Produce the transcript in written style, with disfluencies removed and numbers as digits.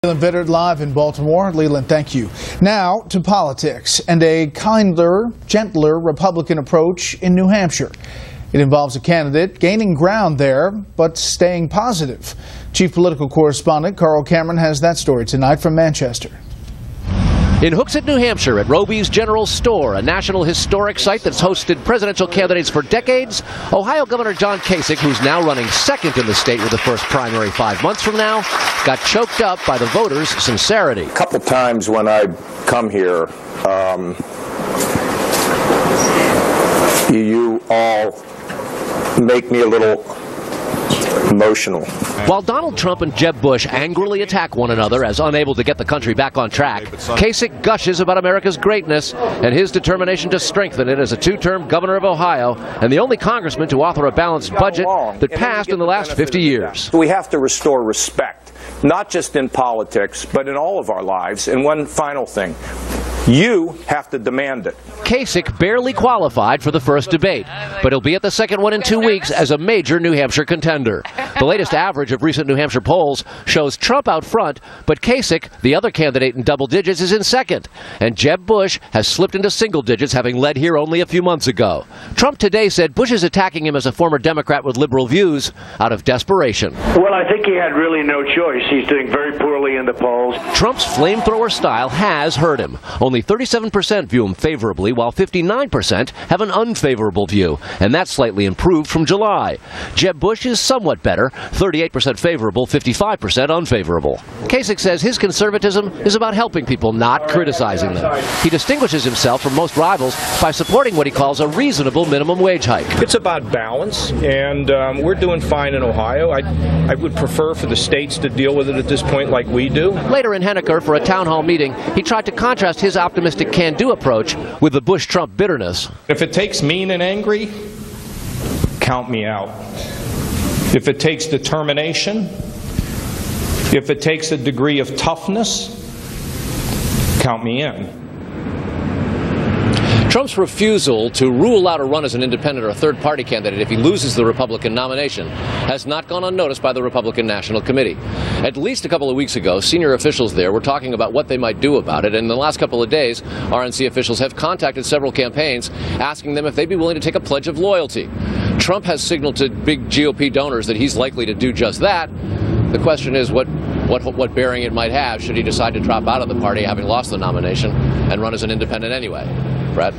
Leland Vittert live in Baltimore. Leland, thank you. Now to politics and a kinder, gentler Republican approach in New Hampshire. It involves a candidate gaining ground there, but staying positive. Chief political correspondent Carl Cameron has that story tonight from Manchester. In Hooksett, New Hampshire, at Roby's General Store, a national historic site that's hosted presidential candidates for decades, Ohio Governor John Kasich, who's now running second in the state with the first primary 5 months from now, got choked up by the voters' sincerity. A couple times when I come here, you all make me a little emotional. While Donald Trump and Jeb Bush angrily attack one another as unable to get the country back on track, Kasich gushes about America's greatness and his determination to strengthen it as a two-term governor of Ohio and the only congressman to author a balanced budget that passed in the last 50 years. We have to restore respect, not just in politics, but in all of our lives. And one final thing. You have to demand it. Kasich barely qualified for the first debate, but he'll be at the second one in 2 weeks as a major New Hampshire contender. The latest average of recent New Hampshire polls shows Trump out front, but Kasich, the other candidate in double digits, is in second. And Jeb Bush has slipped into single digits, having led here only a few months ago. Trump today said Bush is attacking him as a former Democrat with liberal views out of desperation. Well, I think he had really no choice. He's doing very poorly in the polls. Trump's flamethrower style has hurt him. Only 37% view him favorably, while 59% have an unfavorable view, and that's slightly improved from July. Jeb Bush is somewhat better, 38% favorable, 55% unfavorable. Kasich says his conservatism is about helping people, not criticizing them. He distinguishes himself from most rivals by supporting what he calls a reasonable minimum wage hike. It's about balance, and we're doing fine in Ohio. I would prefer for the states to deal with it at this point like we do. Later in Henniker, for a town hall meeting, he tried to contrast his optimistic can-do approach with the Bush-Trump bitterness. If it takes mean and angry, count me out. If it takes determination, if it takes a degree of toughness, count me in. Trump's refusal to rule out a run as an independent or a third-party candidate if he loses the Republican nomination has not gone unnoticed by the Republican National Committee. At least a couple of weeks ago, senior officials there were talking about what they might do about it, and in the last couple of days, RNC officials have contacted several campaigns asking them if they'd be willing to take a pledge of loyalty. Trump has signaled to big GOP donors that he's likely to do just that. The question is what bearing it might have should he decide to drop out of the party having lost the nomination and run as an independent anyway. Brad?